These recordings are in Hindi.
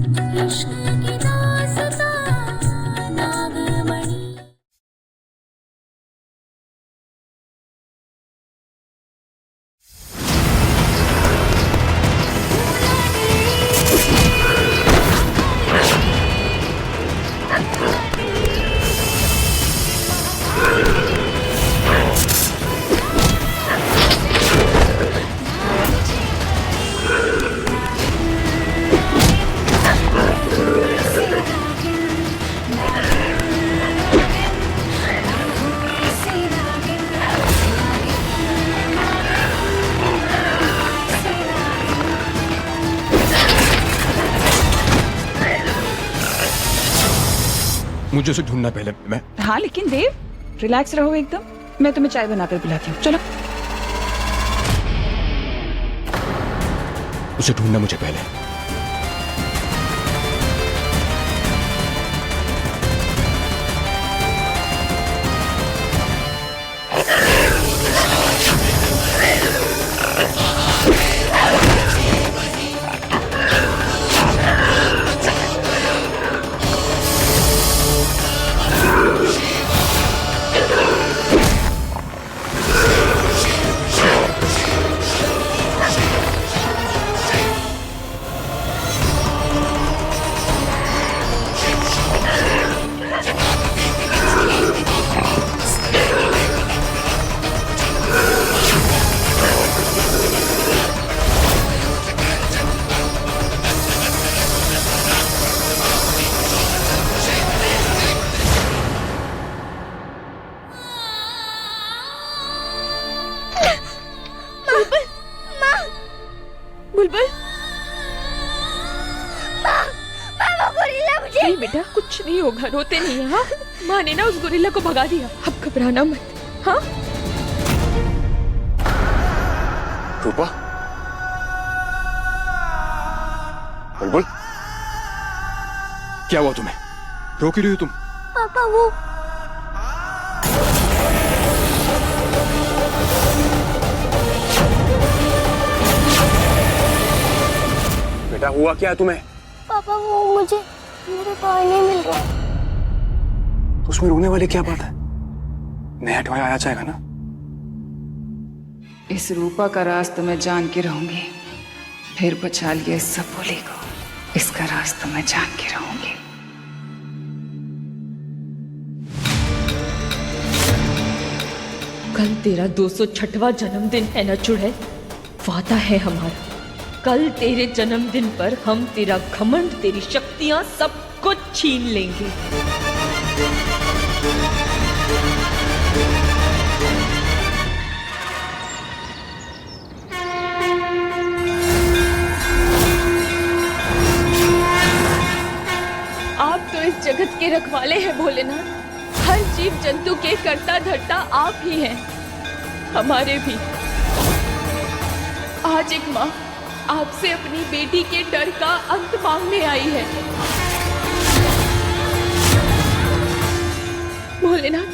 मुझे उसे ढूंढना पहले। मैं हाँ लेकिन देव रिलैक्स रहो एकदम, मैं तुम्हें चाय बनाकर पिलाती हूँ। चलो उसे ढूंढना मुझे पहले। बुलबुल नहीं बेटा, कुछ नहीं होगा, रोते नहीं है। हाँ माँ ने ना उस गोरिल्ला को भगा दिया, अब घबराना मत। हाँ रूपा, बुलबुल क्या हुआ तुम्हें? रो क्यों रही हो तुम? पापा वो बेटा हुआ क्या है तुम्हें? पापा वो मुझे मेरे टॉय नहीं मिल रहा। तो उसमें रोने वाली क्या बात है? नया टॉय आया जाएगा ना। इस रूपा का राज तो मैं जान के रहूंगी, फिर बचा लिया इस सपोली को, इसका राज तो मैं जान के रहूंगी। कल तेरा 206वां जन्मदिन है ना चुड़ैल, वादा है हमारा, कल तेरे जन्मदिन पर हम तेरा घमंड, तेरी शक्तियां सब कुछ छीन लेंगे। आप तो इस जगत के रखवाले हैं भोलेनाथ, हर जीव जंतु के कर्ता धर्ता आप ही हैं, हमारे भी। आज एक माँ आपसे अपनी बेटी के डर का अंत मांगने आई है। भोलेनाथ,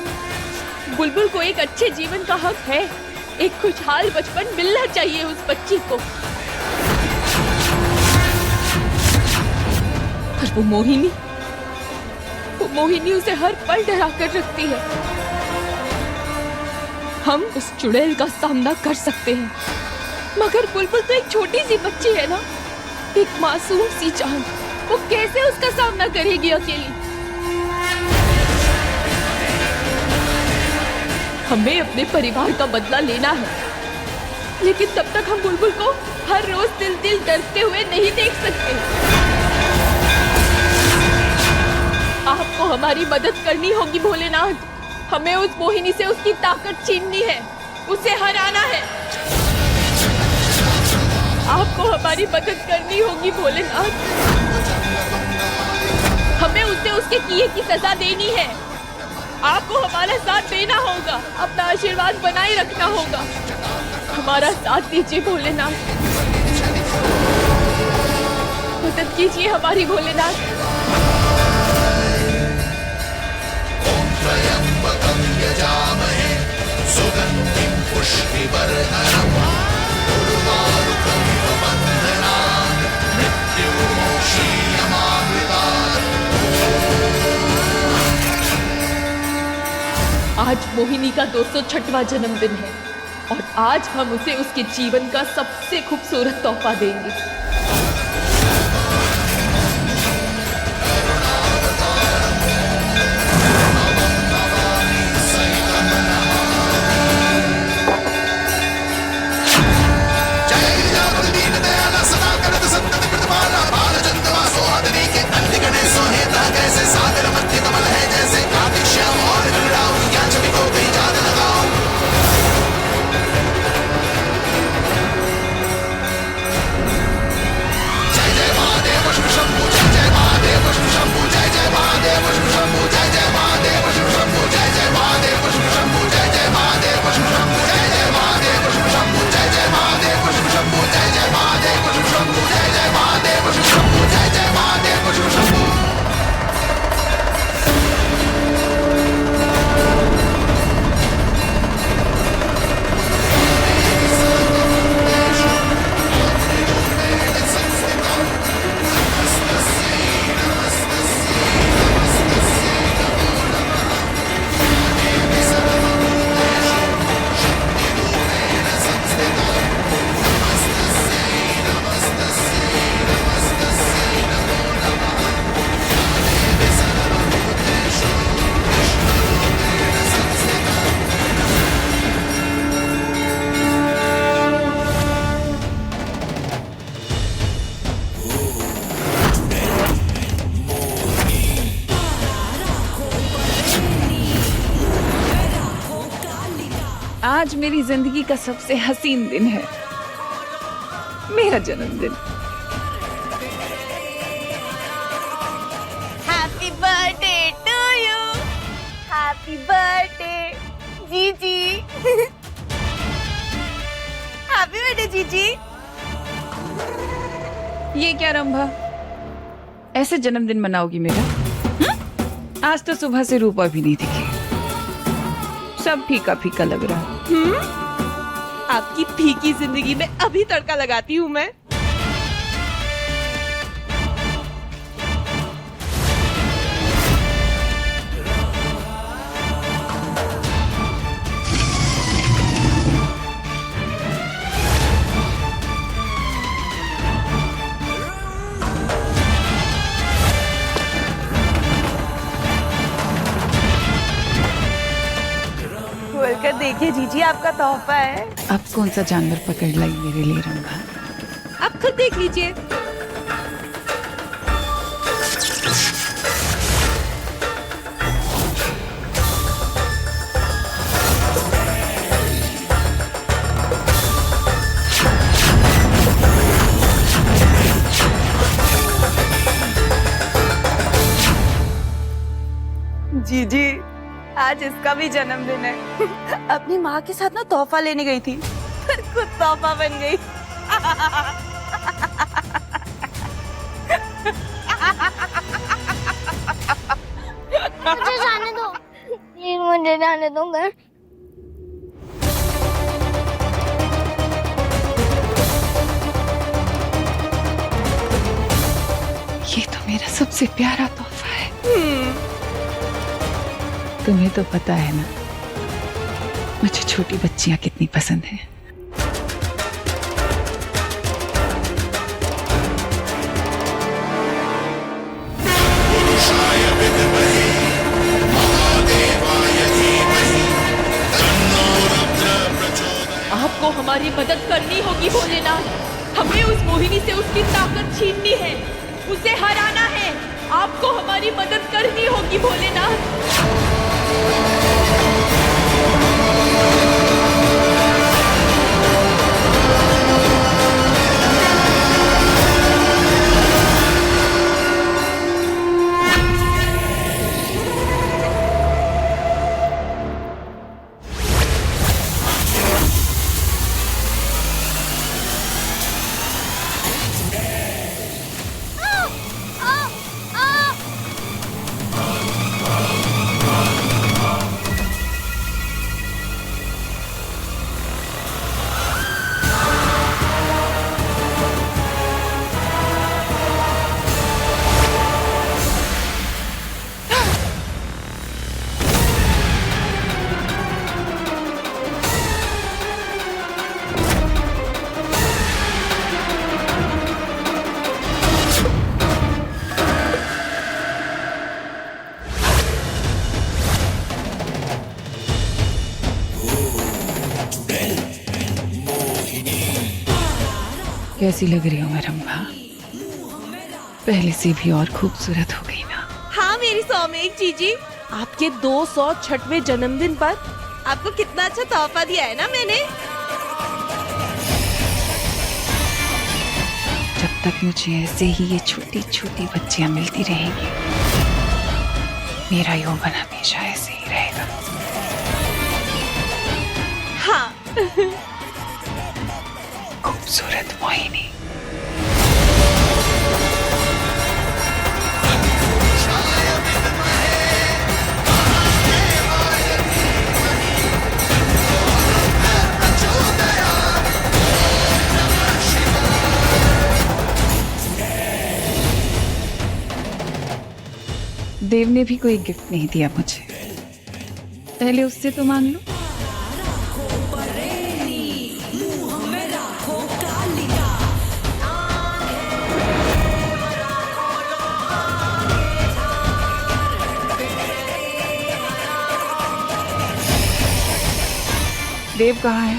बुलबुल को एक अच्छे जीवन का हक है, एक खुशहाल बचपन मिलना चाहिए उस बच्ची को। और वो मोहिनी उसे हर पल डरा कर रखती है। हम उस चुड़ैल का सामना कर सकते हैं, मगर बुलबुल तो एक छोटी सी बच्ची है ना, एक मासूम सी जान, वो कैसे उसका सामना करेगी अकेली? हमें अपने परिवार का बदला लेना है, लेकिन तब तक हम बुलबुल को हर रोज दिल दिल डरते हुए नहीं देख सकते। आपको हमारी मदद करनी होगी भोलेनाथ, हमें उस मोहिनी से उसकी ताकत छीननी है, उसे हराना है। आपको हमारी मदद करनी होगी भोलेनाथ, हमें उसे उसके किए की सजा देनी है। आपको हमारा साथ देना होगा, अपना आशीर्वाद बनाए रखना होगा। हमारा साथ दीजिए भोलेनाथ, मदद कीजिए हमारी भोलेनाथ। सुगंधिं पुष्टिवर्धनम् उर्वारुकमिव बन्धनान् मृत्युर्मोक्षीयमामृतात् आज मोहिनी का 206वां जन्मदिन है और आज हम उसे उसके जीवन का सबसे खूबसूरत तोहफा देंगे। आज मेरी जिंदगी का सबसे हसीन दिन है, मेरा जन्मदिन। Happy birthday to you, happy birthday जीजी। हैप्पी बर्थडे जीजी। ये क्या रंभा, ऐसे जन्मदिन मनाओगी मेरा? आज तो सुबह से रूपा भी नहीं दिखी, सब फीका फीका लग रहा है। आपकी फीकी जिंदगी में अभी तड़का लगाती हूँ मैं। खोलकर देखिए जीजी, आपका तोहफा है। अब कौन सा जानवर पकड़ लाई मेरे लिए रंभा? आप खुद देख लीजिए। जीजी, आज इसका भी जन्मदिन है। अपनी माँ के साथ ना तोहफा लेने गई थी, पर खुद तोहफा बन गई। मुझे जाने दो प्लीज, मुझे जाने दो घर। ये तो मेरा सबसे प्यारा तोहफा है। तुम्हें तो पता है ना मुझे छोटी बच्चियां कितनी पसंद हैं। पुरुषाय विद्महे महादेवाय धीमहि तन्नो रुद्र प्रचोदयात्। आपको हमारी मदद करनी होगी भोलेनाथ। हमें उस मोहिनी से उसकी ताकत छीननी है, उसे हराना है। आपको हमारी मदद करनी होगी भोलेनाथ। कैसी लग रही हो मैं रंभा? पहले से भी और खूबसूरत हो गई ना। हाँ मेरी सौमेक जीजी, आपके 206वें जन्मदिन पर आपको कितना अच्छा तोहफा दिया है ना मैंने। जब तक मुझे ऐसे ही ये छोटी छोटी बच्चियां मिलती रहेंगी, मेरा यौवन हमेशा ऐसे ही रहेगा। हाँ खूबसूरत मोहिनी। देव ने भी कोई गिफ्ट नहीं दिया मुझे, पहले उससे तो मांग लो। देव कहाँ है?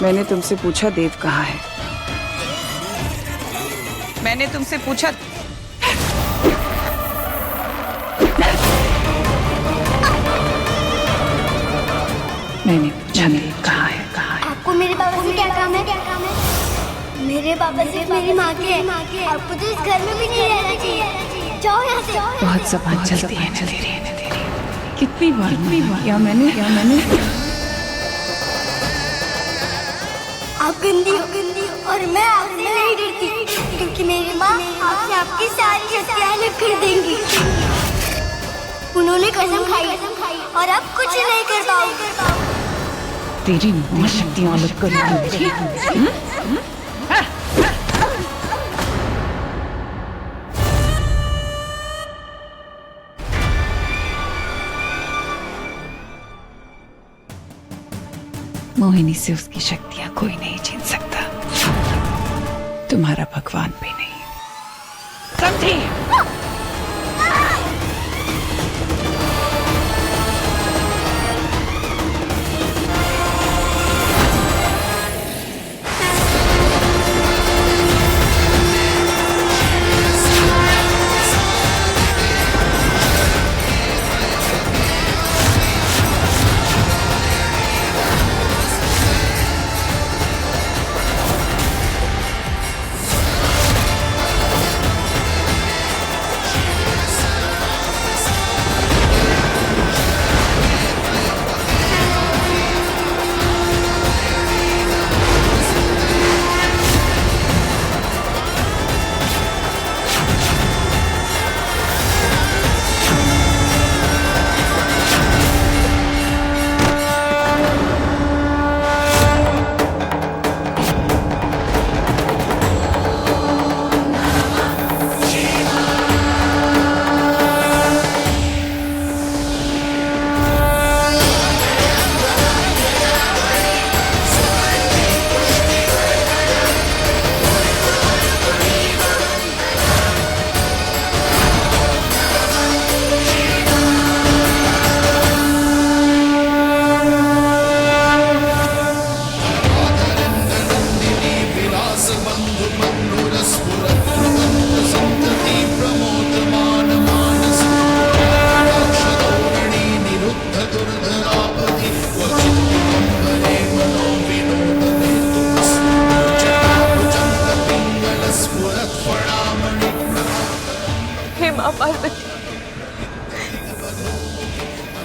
मैंने तुमसे पूछा देव कहाँ है? मैंने तुमसे पूछा। मैंने पूछा देव कहाँ है? कहाँ है? आपको मेरे पापा से क्या काम है? मेरे पापा सिर्फ मेरी माँ के हैं। आपको तो इस घर में भी नहीं रहना चाहिए। जाओ यहाँ से। बहुत जबान चलती है ना तेरी। कितनी बार या मैंने आप गंदी हो और मैं आपसे नहीं डरती, क्योंकि मेरी माँ आपसे आपकी सारी शक्तियाँ कर देंगी। उन्होंने कसम खाई और आप कुछ नहीं कर पाओगे। तेरी माँ शक्तियाँ अलग करेगी। मोहिनी से उसकी शक्तियां कोई नहीं छीन सकता, तुम्हारा भगवान भी नहीं। समझी?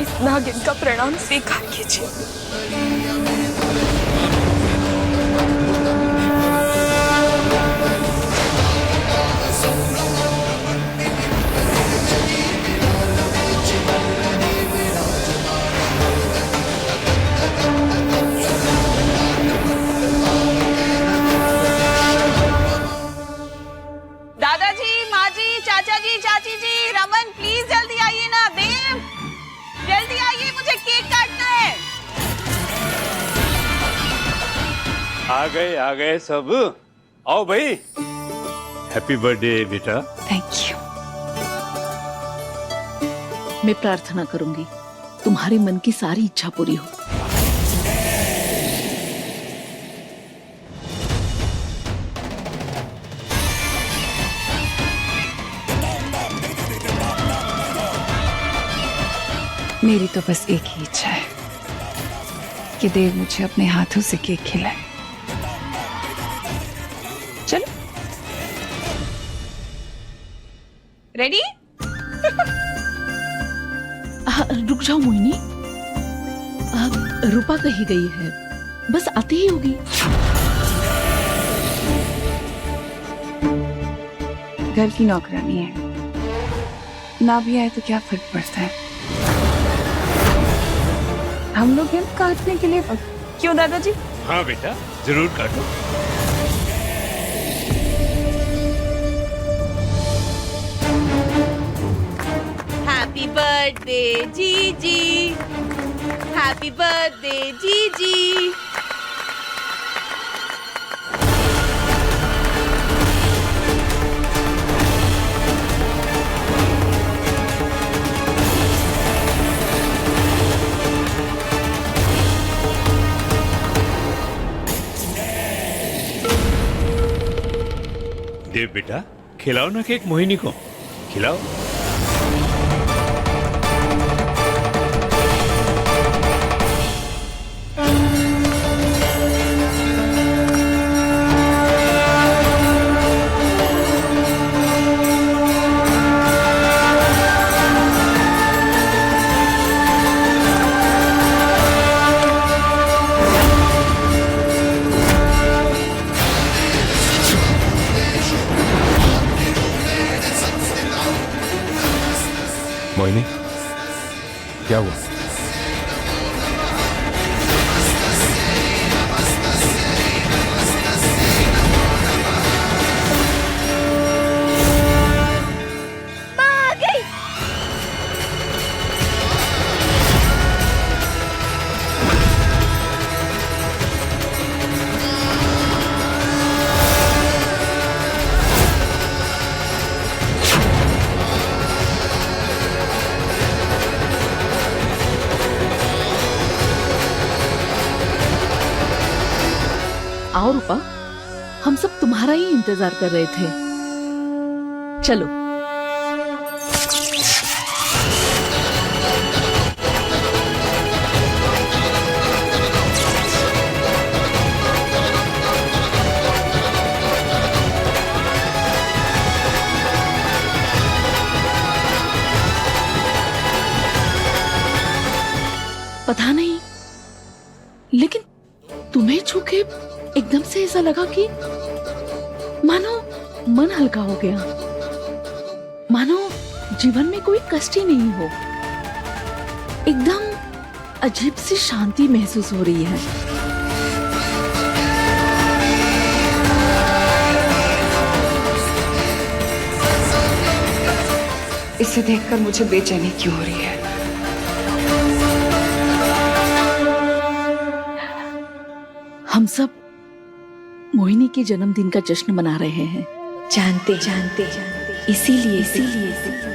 इस नागिन का प्रणाम स्वीकार कीजिए। दादाजी, माँ जी, चाचा जी, चाची जी, रमन प्लीज जल्दी आइए ना। देव जल्दी आइए, मुझे केक काटना है। आ गए सब। आओ भाई। हैप्पी बर्थडे बेटा। Thank you. मैं प्रार्थना करूंगी तुम्हारे मन की सारी इच्छा पूरी हो। मेरी तो बस एक ही इच्छा है कि देव मुझे अपने हाथों से केक खिलाए। चल रेडी? रुक जाओ मोहिनी, रूपा कहीं गई है, बस आती ही होगी। घर की नौकरानी है, ना भी आए तो क्या फर्क पड़ता है। हम लोग हैं काटने के लिए। क्यों दादाजी? हाँ बेटा, जरूर काटो। हैप्पी बर्थडे जीजी, हैप्पी बर्थडे जीजी। देव बेटा, खिलाओ ना केक मोहिनी को, खिलाओ। मोहिनी, क्या हुआ? आओ रूपा, हम सब तुम्हारा ही इंतजार कर रहे थे। चलो। पता नहीं, लेकिन तुम्हें छू के एकदम से ऐसा लगा कि मानो मन हल्का हो गया, मानो जीवन में कोई कष्ट ही नहीं हो। एकदम अजीब सी शांति महसूस हो रही है। इसे देखकर मुझे बेचैनी क्यों हो रही है? हम सब मोहिनी के जन्मदिन का जश्न मना रहे हैं। जानते इसीलिए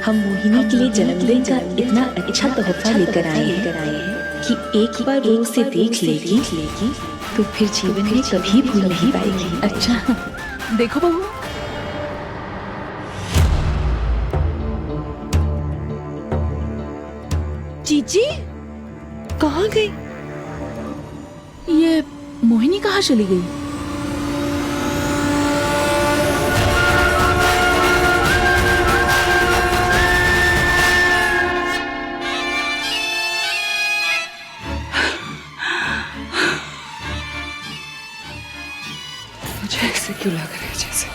हम मोहिनी के लिए जन्मदिन का इतना अच्छा तोहफा लेकर आए हैं कि एक बार वो उसे देख लेगी तो फिर जीवन में कभी भूल नहीं पाएगी। अच्छा, देखो बहू, जीजी कहाँ गई? ये मोहिनी कहाँ चली गई? मुझे ऐसे क्यों लग रहा है जैसे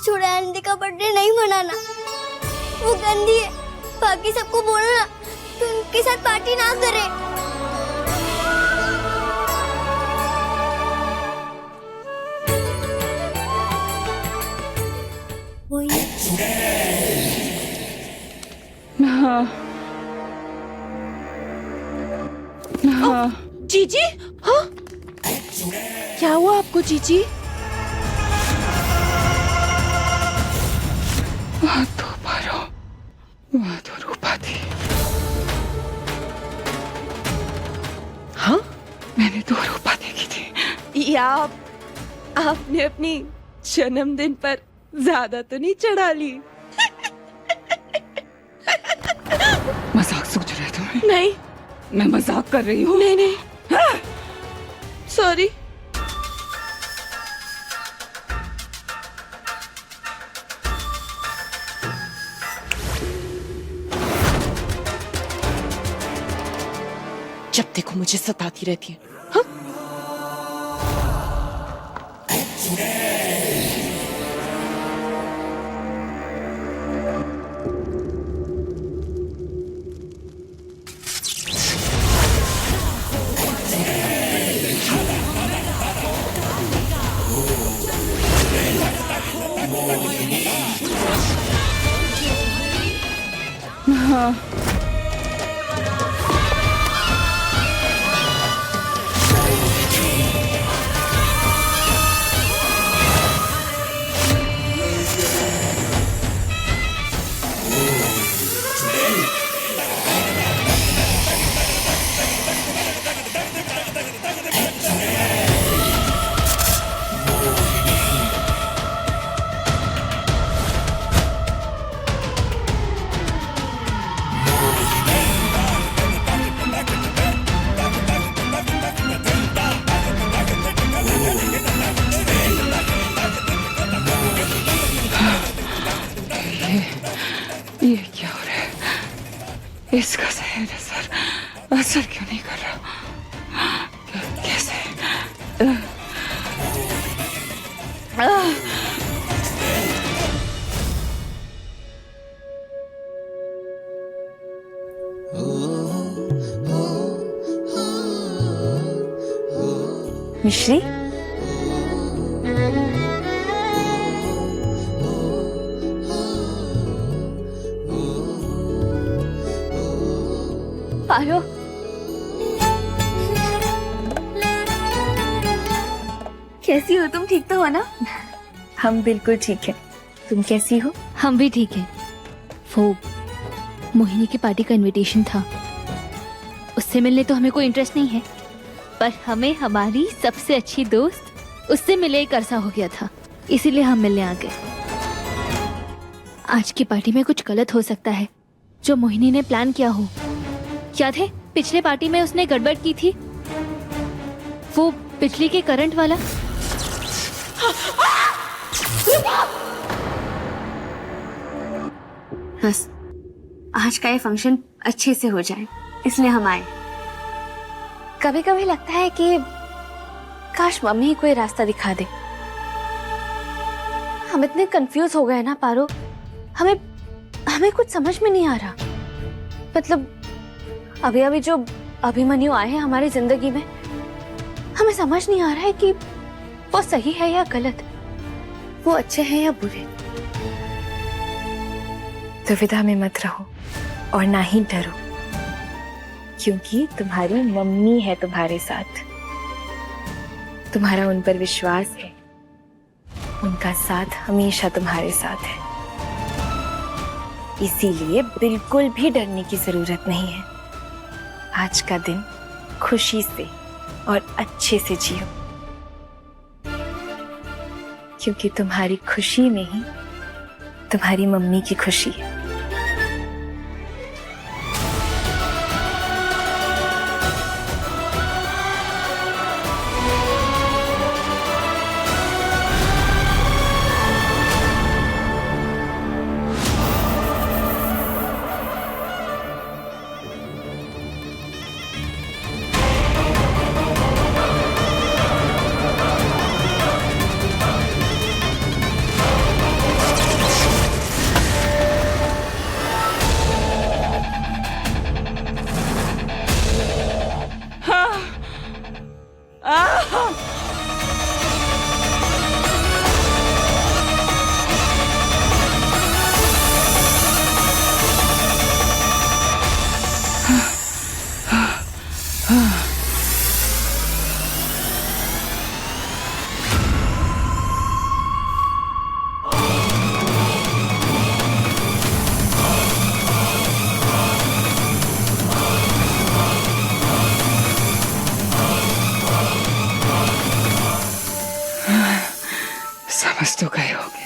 छोड़ा आंटी का बर्थडे नहीं मनाना, वो गंदी है। बाकी सबको बोलो ना कि उनके साथ पार्टी ना करे। जीजी, हाँ? क्या हुआ आपको जीजी? वहाँ तो पारो, वहाँ तो रूपा थी। हाँ? मैंने तो रूपा देखी थी। या आपने अपनी जन्मदिन पर ज्यादा तो नहीं चढ़ा ली? मजाक सोच रहे तुम्हें? नहीं, मैं मजाक कर रही हूँ। नहीं नहीं, सॉरी। जब देखो मुझे सताती रहती है। हाँ? ये क्या हो रहा है? इसका सही असर क्यों नहीं कर रहा? कैसे? मिश्री, पारो, कैसी हो तुम? ठीक तो हो ना? हम बिल्कुल ठीक है। तुम कैसी हो? हम भी ठीक हैं। वो मोहिनी की पार्टी का इनविटेशन था, उससे मिलने तो हमें कोई इंटरेस्ट नहीं है, पर हमें हमारी सबसे अच्छी दोस्त उससे मिले एक अरसा हो गया था, इसीलिए हम मिलने आ गए। आज की पार्टी में कुछ गलत हो सकता है जो मोहिनी ने प्लान किया हो। याद है पिछले पार्टी में उसने गड़बड़ की थी, वो बिजली के करंट वाला। बस आज का ये फंक्शन अच्छे से हो जाए इसलिए हम आए। कभी कभी लगता है कि काश मम्मी कोई रास्ता दिखा दे। हम इतने कंफ्यूज हो गए ना पारो, हमें कुछ समझ में नहीं आ रहा। मतलब अभी अभी जो अभिमन्यु आए हैं हमारी जिंदगी में, हमें समझ नहीं आ रहा है कि वो सही है या गलत, वो अच्छे हैं या बुरे। दुविधा में मत रहो और ना ही डरो, क्योंकि तुम्हारी मम्मी है तुम्हारे साथ। तुम्हारा उन पर विश्वास है, उनका साथ हमेशा तुम्हारे साथ है, इसीलिए बिल्कुल भी डरने की जरूरत नहीं है। आज का दिन खुशी से और अच्छे से जियो, क्योंकि तुम्हारी खुशी में ही तुम्हारी मम्मी की खुशी है। तो गए होंगे।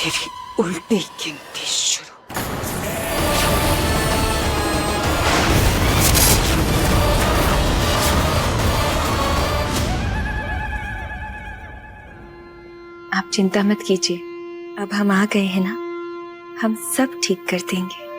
तेरी उल्टी गिनती शुरू। आप चिंता मत कीजिए, अब हम आ गए हैं ना, हम सब ठीक कर देंगे।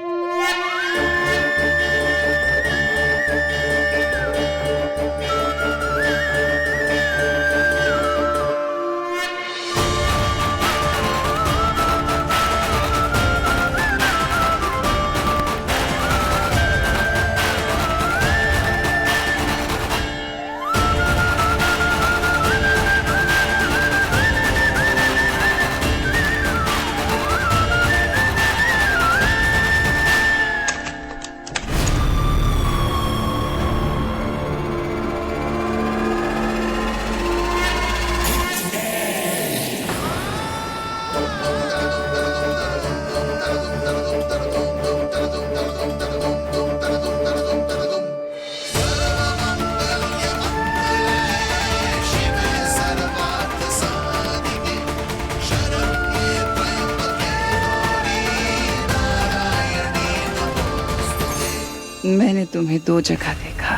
मैंने तुम्हें 2 जगह देखा।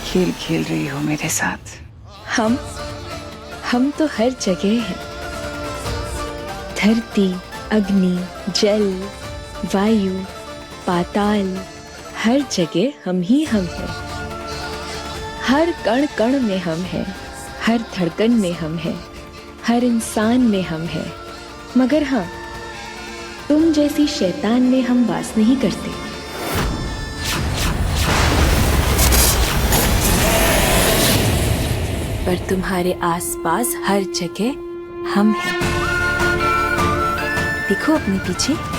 खेल खेल रही हो मेरे साथ। हम तो हर जगह हैं। धरती, अग्नि, जल, वायु, पाताल, हर जगह हम ही हम हैं। हर कण कण में हम हैं, हर धड़कन में हम हैं, हर इंसान में हम हैं। मगर हाँ, तुम जैसी शैतान में हम वास नहीं करते। पर तुम्हारे आसपास हर जगह हम हैं। देखो अपने पीछे।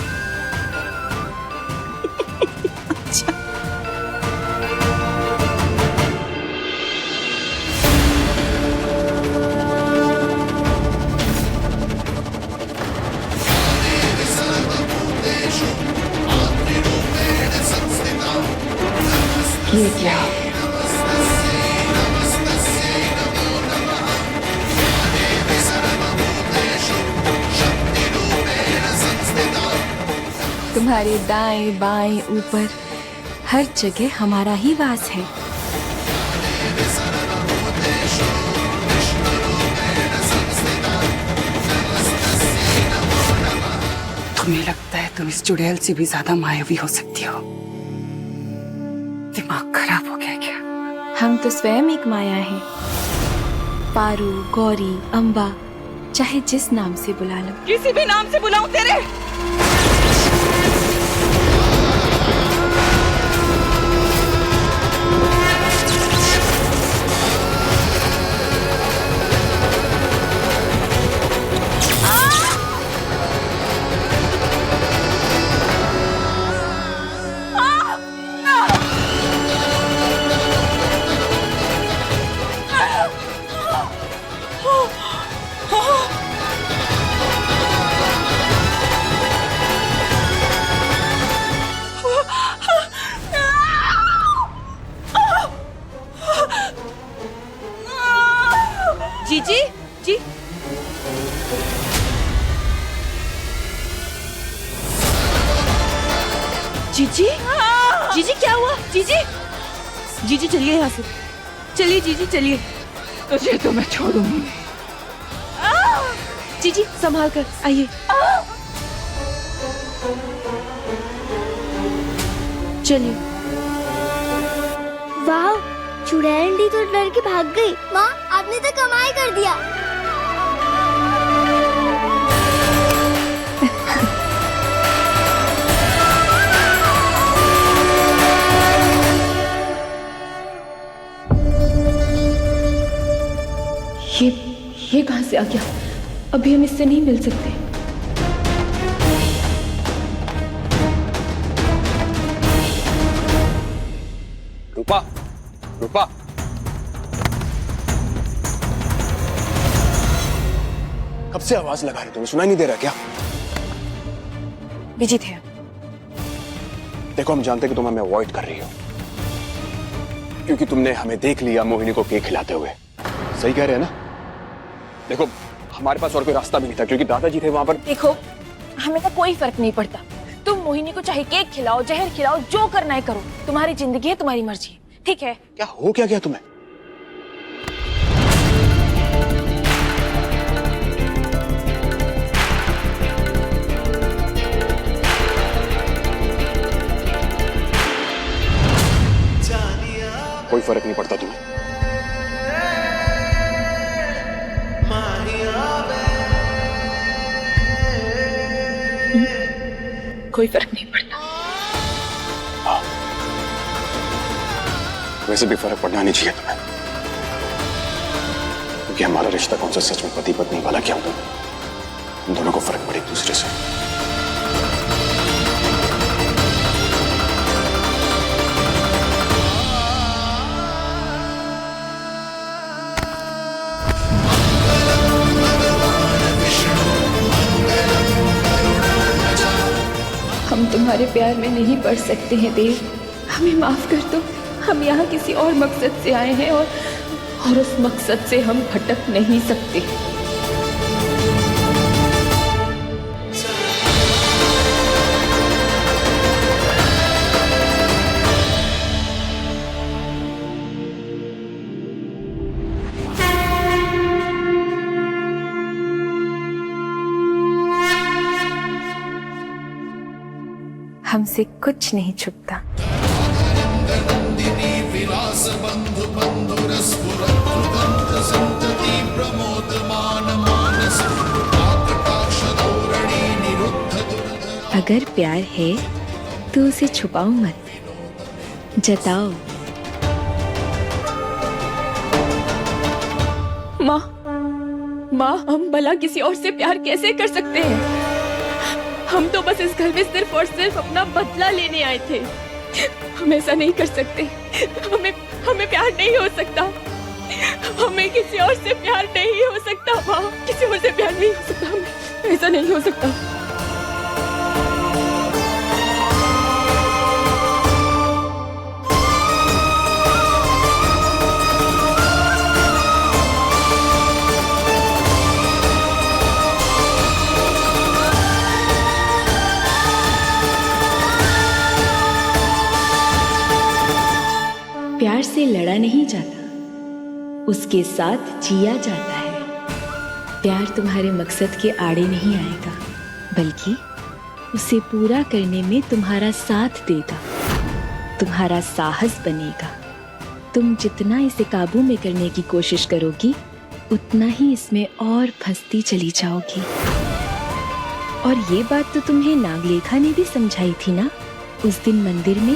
ये क्या? तुम्हारे दाएं बाएं ऊपर हर जगह हमारा ही वास है। तुम्हें लगता है तुम इस चुड़ैल से भी ज्यादा मायावी हो सकती हो? दिमाग खराब हो गया क्या? हम तो स्वयं एक माया हैं। पारू, गौरी, अम्बा, चाहे जिस नाम से बुला लो। किसी भी नाम से बुलाऊं तेरे? जीजी जी जीजी जीजी क्या हुआ? जीजी जीजी चलिए यहाँ से, चलिए जीजी चलिए। तुझे तो मैं छोड़ूंगी। जीजी संभाल कर आइए। चलिए। वाह, चुड़ैल आंटी तो डर के भाग गई। माँ, आपने तो कमाल कर दिया। ये कहां से आ गया? अभी हम इससे नहीं मिल सकते। रूपा, रूपा, कब से आवाज लगा रही, तुम्हें सुनाई नहीं दे रहा क्या? बिजी थे। देखो, हम जानते कि तुम हमें अवॉइड कर रही हो क्योंकि तुमने हमें देख लिया मोहिनी को केक खिलाते हुए। सही कह रहे हैं ना? देखो, हमारे पास और कोई रास्ता भी नहीं था क्योंकि दादाजी थे वहां पर। देखो, हमें तो कोई फर्क नहीं पड़ता। तुम मोहिनी को चाहे केक खिलाओ, जहर खिलाओ, जो करना है करो। तुम्हारी जिंदगी है, तुम्हारी मर्जी है, ठीक है? क्या हो क्या गया तुम्हें? कोई फर्क नहीं पड़ता तुम्हें? कोई फर्क नहीं पड़ता। वैसे भी फर्क पड़ना नहीं चाहिए तुम्हें क्योंकि हमारा रिश्ता कौन सा सच में पति पत्नी वाला क्या होता है? हम दोनों को फर्क पड़े एक दूसरे से। हम तुम्हारे प्यार में नहीं पड़ सकते हैं देव, हमें माफ कर दो। हम यहाँ किसी और मकसद से आए हैं और उस मकसद से हम भटक नहीं सकते। हमसे कुछ नहीं छुपता। अगर प्यार है तो उसे छुपाओ मत, जताओ। माँ, हम भला किसी और से प्यार कैसे कर सकते हैं? हम तो बस इस घर में सिर्फ और सिर्फ अपना बदला लेने आए थे। हम ऐसा नहीं कर सकते। हमें प्यार नहीं हो सकता। हमें किसी और से प्यार नहीं हो सकता। माँ, किसी और से प्यार नहीं हो सकता। हमें ऐसा नहीं हो सकता। प्यार से लड़ा नहीं जाता, उसके साथ जिया जाता है। प्यार तुम्हारे मकसद के आड़े नहीं आएगा, बल्कि उसे पूरा करने में तुम्हारा साथ देगा, तुम्हारा साहस बनेगा। तुम जितना इसे काबू में करने की कोशिश करोगी, उतना ही इसमें और फंसती चली जाओगी। और ये बात तो तुम्हें नागलेखा ने भी समझाई थी ना उस दिन मंदिर में।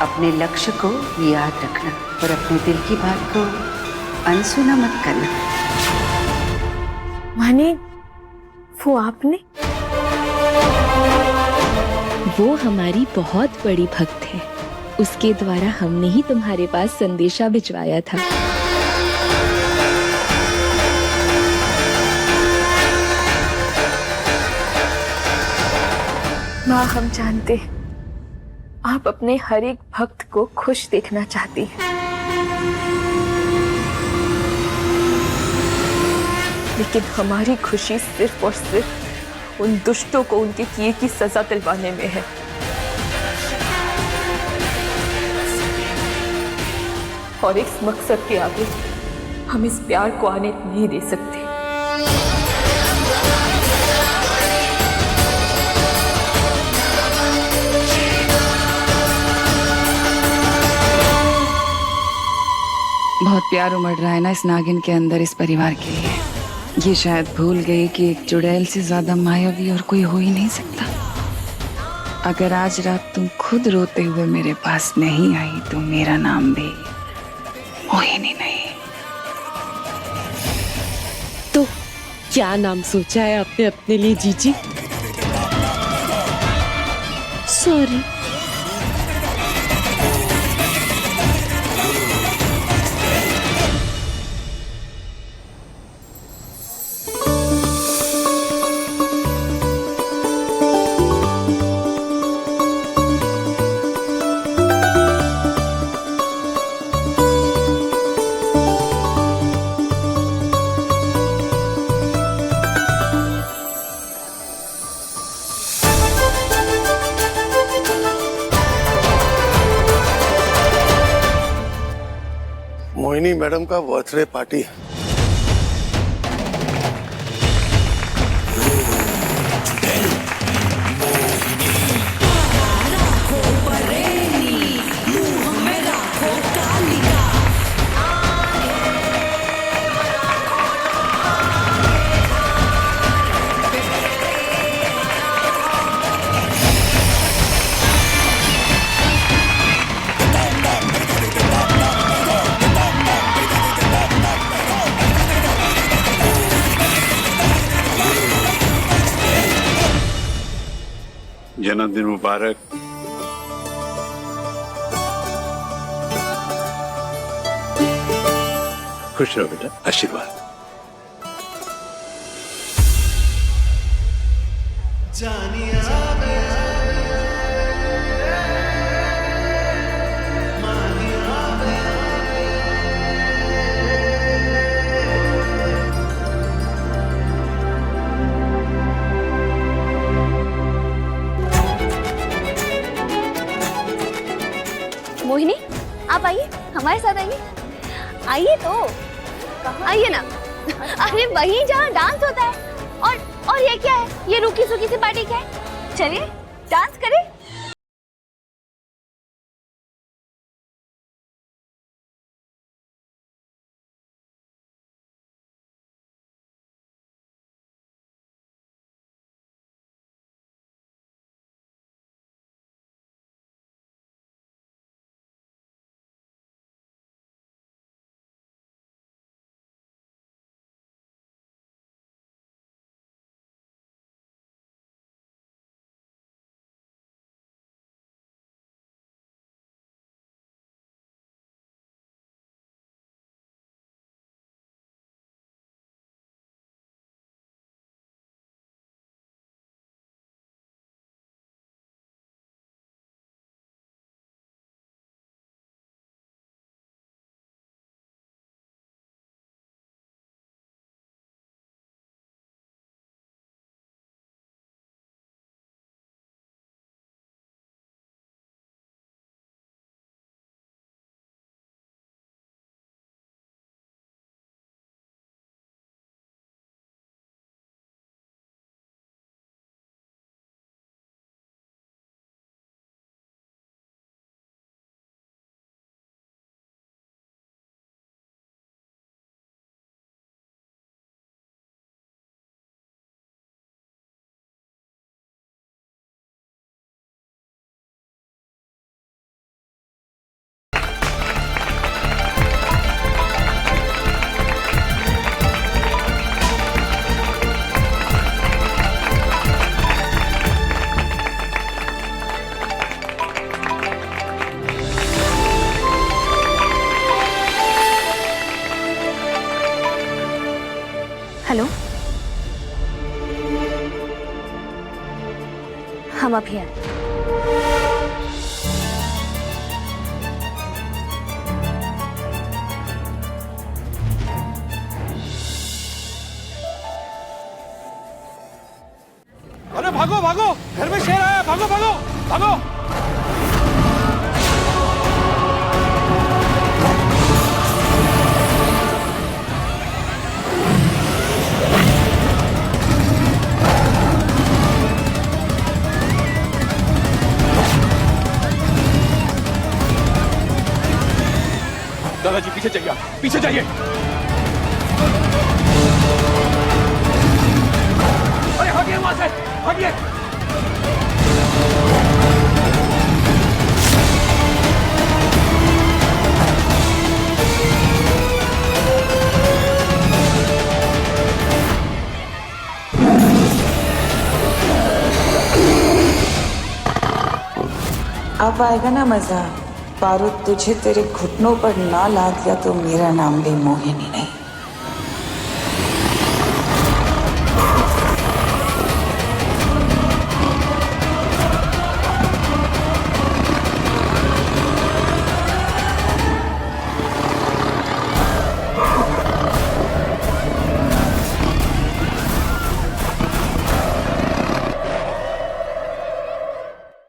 अपने लक्ष्य को याद रखना और अपने दिल की बात को अनसुना मत करना। माने वो आपने? वो हमारी बहुत बड़ी भक्त है, उसके द्वारा हमने ही तुम्हारे पास संदेशा भिजवाया था। माँ, हम जानते हैं आप अपने हर एक भक्त को खुश देखना चाहती हैं, लेकिन हमारी खुशी सिर्फ और सिर्फ उन दुष्टों को उनके किए की सजा दिलवाने में है। और इस मकसद के आगे हम इस प्यार को आने नहीं दे सकते। बहुत प्यार उमड़ रहा है ना इस नागिन के अंदर इस परिवार के लिए। ये शायद भूल गई कि एक चुड़ैल से ज्यादा मायावी और कोई हो ही नहीं सकता। अगर आज रात तुम खुद रोते हुए मेरे पास नहीं आई तो मेरा नाम भी मोहिनी नहीं। तो क्या नाम सोचा है आपने अपने लिए जीजी? सॉरी। मोहिनी मैडम का बर्थडे पार्टी है। जन्मदिन मुबारक। खुश रहो बेटा, आशीर्वाद। मोहिनी, आप आइए, हमारे साथ आइए। आइए तो, आइए ना। अरे वही जहाँ डांस होता है। और ये क्या है? ये रूखी सूखी सी पार्टी क्या है? चलिए डांस करें। हेलो, हम अभी आए। अरे भागो भागो, घर में शेर आया, भागो भागो भागो। पीछे जाइए आप, पीछे जाइए। अरे हटिए वहां से, हटिए। अब आएगा ना मजा। पारो तुझे तेरे घुटनों पर ना ला दिया तो मेरा नाम भी मोहिनी नहीं।